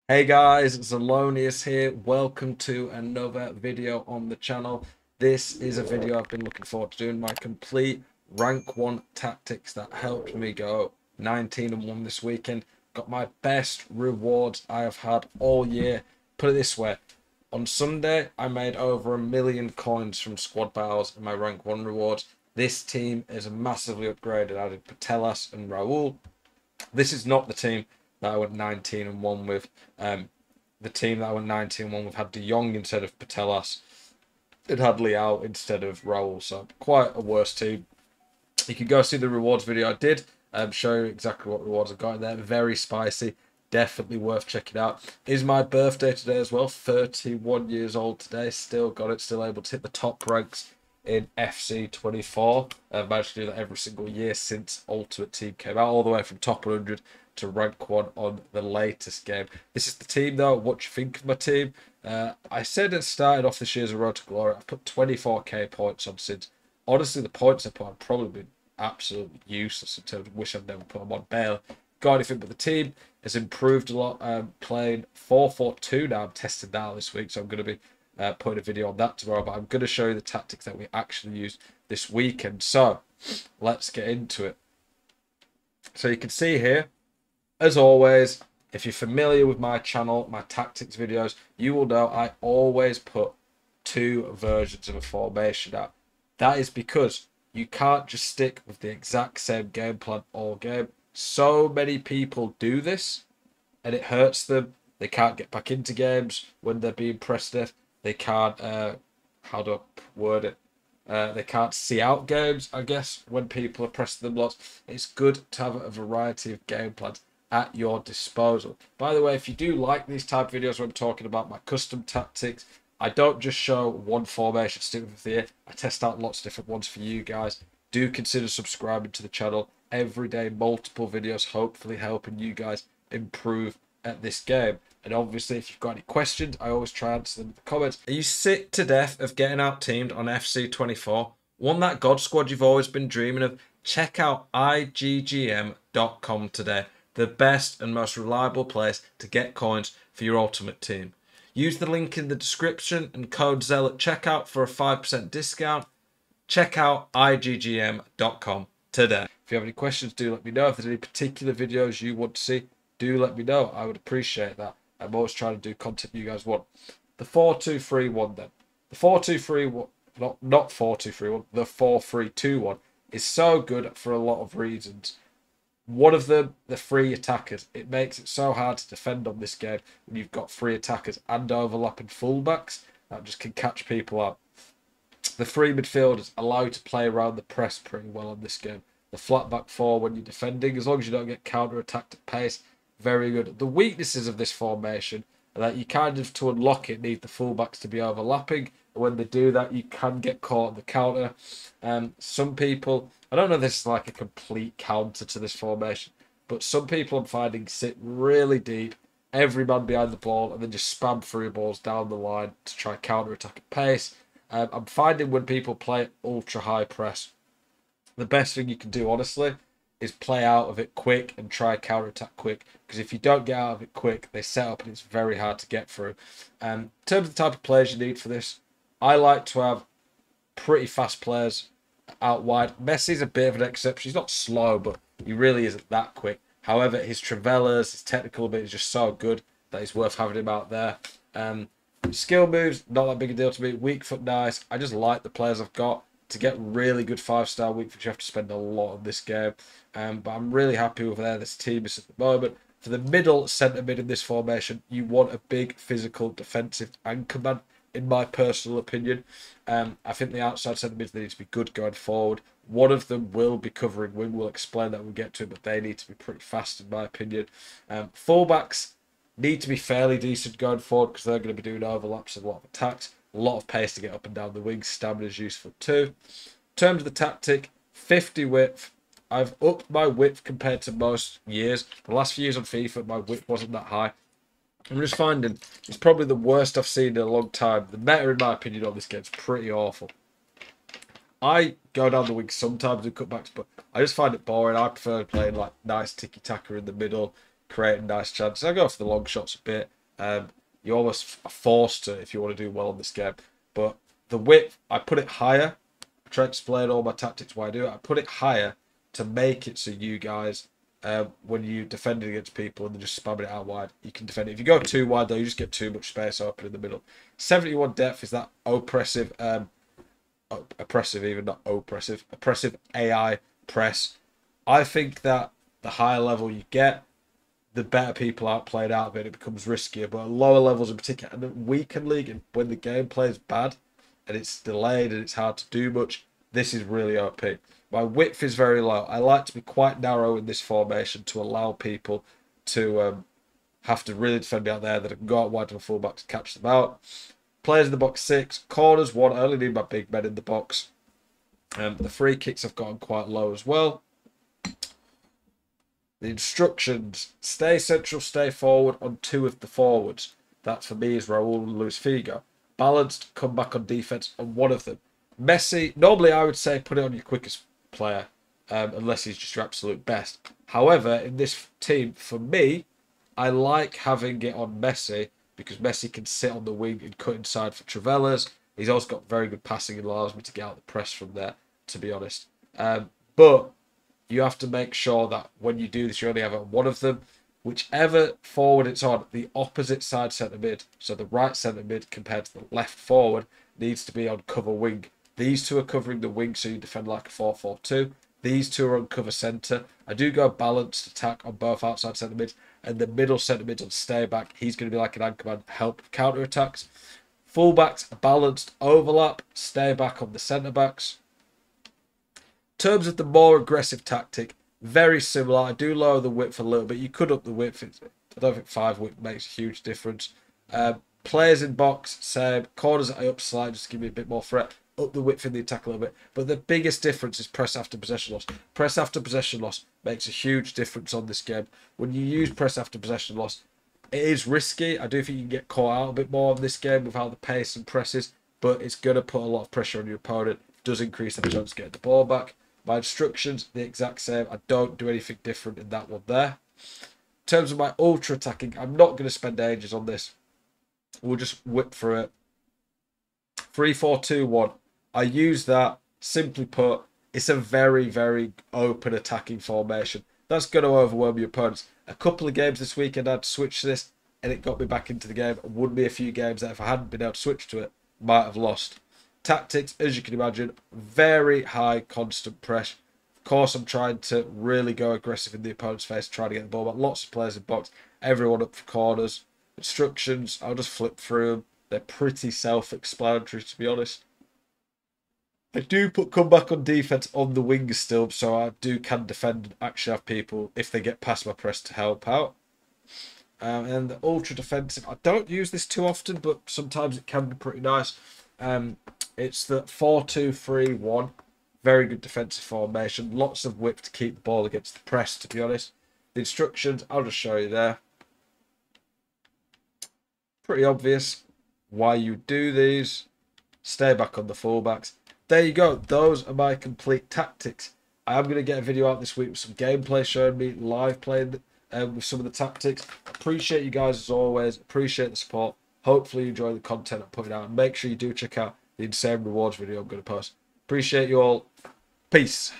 Hey guys, Zelonius here. Welcome to another video on the channel. This is a video I've been looking forward to doing, my complete rank 1 tactics that helped me go 19-1 this weekend. Got my best rewards I have had all year. Put it this way, on Sunday I made over 1,000,000 coins from squad battles and my rank 1 rewards. This team is massively upgraded. I did Patelas and Raul. This is not the team that I went 19-1 with. The team that I went 19-1 with had De Jong instead of Patelas. It had Leao instead of Raul, so quite a worse team. You can go see the rewards video I did, show you exactly what rewards I got in there. Very spicy, definitely worth checking out. It is my birthday today as well, 31 years old today, still got it, still able to hit the top ranks in FC24. I've managed to do that every single year since Ultimate Team came out, all the way from top 100 to rank 1 on the latest game. This is the team though. What do you think of my team? I said it started off this year's Road to Glory. I put 24k points on since. Honestly, the points I put on probably been absolutely useless in terms of wish I'd never put them on bail. Got anything, but the team has improved a lot. Playing 4-4-2 now. I'm testing that this week, so I'm going to be putting a video on that tomorrow. But I'm going to show you the tactics that we actually used this weekend. So let's get into it. So you can see here, as always, if you're familiar with my channel, my tactics videos, you will know I always put two versions of a formation out. That is because you can't just stick with the exact same game plan all game. So many people do this, and it hurts them. They can't get back into games when they're being pressed if. They can't, how do I word it? They can't see out games, I guess, when people are pressing them lots. It's good to have a variety of game plans at your disposal. By the way, if you do like these type of videos where I'm talking about my custom tactics, I don't just show one formation, stick with the year. I test out lots of different ones for you guys. Do consider subscribing to the channel. Every day, multiple videos, hopefully helping you guys improve at this game. And obviously, if you've got any questions, I always try and answer them in the comments. Are you sick to death of getting out-teamed on FC24? Want that God squad you've always been dreaming of? Check out iggm.com today. The best and most reliable place to get coins for your ultimate team. Use the link in the description and code ZEL at checkout for a 5% discount. Check out iggm.com today. If you have any questions, do let me know. If there's any particular videos you want to see, do let me know. I would appreciate that. I'm always trying to do content you guys want. The 4-2-3-1 then. The 4-2-3-1, not 4-2-3-1, the 4-3-2-1 is so good for a lot of reasons. One of them, the free attackers. It makes it so hard to defend on this game when you've got free attackers and overlapping fullbacks that just can catch people out. The free midfielders allow you to play around the press pretty well on this game. The flat back four when you're defending, as long as you don't get counter-attacked at pace, very good. The weaknesses of this formation are that you kind of, to unlock it, need the fullbacks to be overlapping. When they do that, you can get caught on the counter. Some people, I don't know if this is like a complete counter to this formation, but some people I'm finding sit really deep, every man behind the ball, and then just spam through balls down the line to try counter-attack at pace. I'm finding when people play ultra high press, the best thing you can do, honestly, is play out of it quick and try counter-attack quick. Because if you don't get out of it quick, they set up and it's very hard to get through. In terms of the type of players you need for this, I like to have pretty fast players out wide. Messi's a bit of an exception. He's not slow, but he really isn't that quick. However, his Travellas, his technical ability is just so good that it's worth having him out there. Skill moves, not that big a deal to me. Weak foot, nice. I just like the players I've got. To get really good 5-star weak foot, you have to spend a lot on this game. But I'm really happy with where this team is at the moment. For the middle centre mid in this formation, you want a big physical defensive anchor man, in my personal opinion. I think the outside centre mids, they need to be good going forward. One of them will be covering wing. We'll explain that when we get to it, but they need to be pretty fast, in my opinion. Fullbacks need to be fairly decent going forward because they're going to be doing overlaps and a lot of attacks. A lot of pace to get up and down the wings. Stamina is useful too. In terms of the tactic, 50 width. I've upped my width compared to most years. The last few years on FIFA, my width wasn't that high. I'm just finding it's probably the worst I've seen in a long time. The meta, in my opinion, on this game is pretty awful. I go down the wing sometimes in cutbacks, but I just find it boring. I prefer playing like nice tiki-taka in the middle, creating nice chances. I go for the long shots a bit. You almost are forced to if you want to do well in this game. But the width, I put it higher. I try to explain all my tactics why I do it. I put it higher to make it so you guys, when you defend against people and they're just spamming it out wide, you can defend it. If you go too wide, though, you just get too much space open in the middle. 71 depth is that oppressive, oppressive even, not oppressive, oppressive AI press. I think that the higher level you get, the better people are played out of it. It becomes riskier, but at lower levels in particular, and the weekend league, and when the gameplay is bad and it's delayed and it's hard to do much, this is really OP. My width is very low. I like to be quite narrow in this formation to allow people to have to really defend me out there, that I can go out wide to the fullback to catch them out. Players in the box 6, corners 1. I only need my big men in the box. The free kicks have gotten quite low as well. The instructions: stay central, stay forward on 2 of the forwards. That for me is Raul and Luis Figo. Balanced, come back on defense on 1 of them. Messi, normally I would say put it on your quickest player, unless he's just your absolute best. However, in this team, for me, I like having it on Messi because Messi can sit on the wing and cut inside for Travellas. He's also got very good passing and allows me to get out the press from there, to be honest. But you have to make sure that when you do this, you only have one of them. Whichever forward it's on, the opposite side centre mid, so the right centre mid compared to the left forward, needs to be on cover wing. These 2 are covering the wing, so you defend like a 4-4-2. These 2 are on cover centre. I do go balanced attack on both outside centre mids, and the middle centre mids on stay back. He's going to be like an anchor man, help counter attacks. Fullbacks, balanced overlap, stay back on the centre backs. In terms of the more aggressive tactic, very similar. I do lower the width a little bit. You could up the width. I don't think 5 width makes a huge difference. Players in box, same. Corners I up slightly just to give me a bit more threat. Up the width in the attack a little bit. But the biggest difference is press after possession loss. Press after possession loss makes a huge difference on this game. When you use press after possession loss, it is risky. I do think you can get caught out a bit more on this game with how the pace and presses, but it's going to put a lot of pressure on your opponent. It does increase the chance of getting the ball back. My instructions, the exact same. I don't do anything different in that one there. In terms of my ultra attacking, I'm not going to spend ages on this. We'll just whip through it. 3-4-2-1. I use that. Simply put, it's a very, very open attacking formation. That's going to overwhelm your opponents. A couple of games this weekend I had to switch to this, and it got me back into the game. It would be a few games that if I hadn't been able to switch to it, might have lost. Tactics, as you can imagine, very high constant press. Of course, I'm trying to really go aggressive in the opponent's face, trying to get the ball back. Lots of players in box, everyone up for corners. Instructions, I'll just flip through them. They're pretty self-explanatory, to be honest. I do put comeback on defense on the wings still, so I can defend and actually have people, if they get past my press, to help out. And the ultra defensive, I don't use this too often, but sometimes it can be pretty nice. It's the 4-2-3-1. Very good defensive formation. Lots of width to keep the ball against the press, to be honest. The instructions, I'll just show you there. Pretty obvious why you do these. Stay back on the fullbacks. There you go. Those are my complete tactics. I am going to get a video out this week with some gameplay showing me live playing with some of the tactics. Appreciate you guys as always. Appreciate the support. Hopefully you enjoy the content I'm putting out. And make sure you do check out the insane rewards video I'm going to post. Appreciate you all. Peace.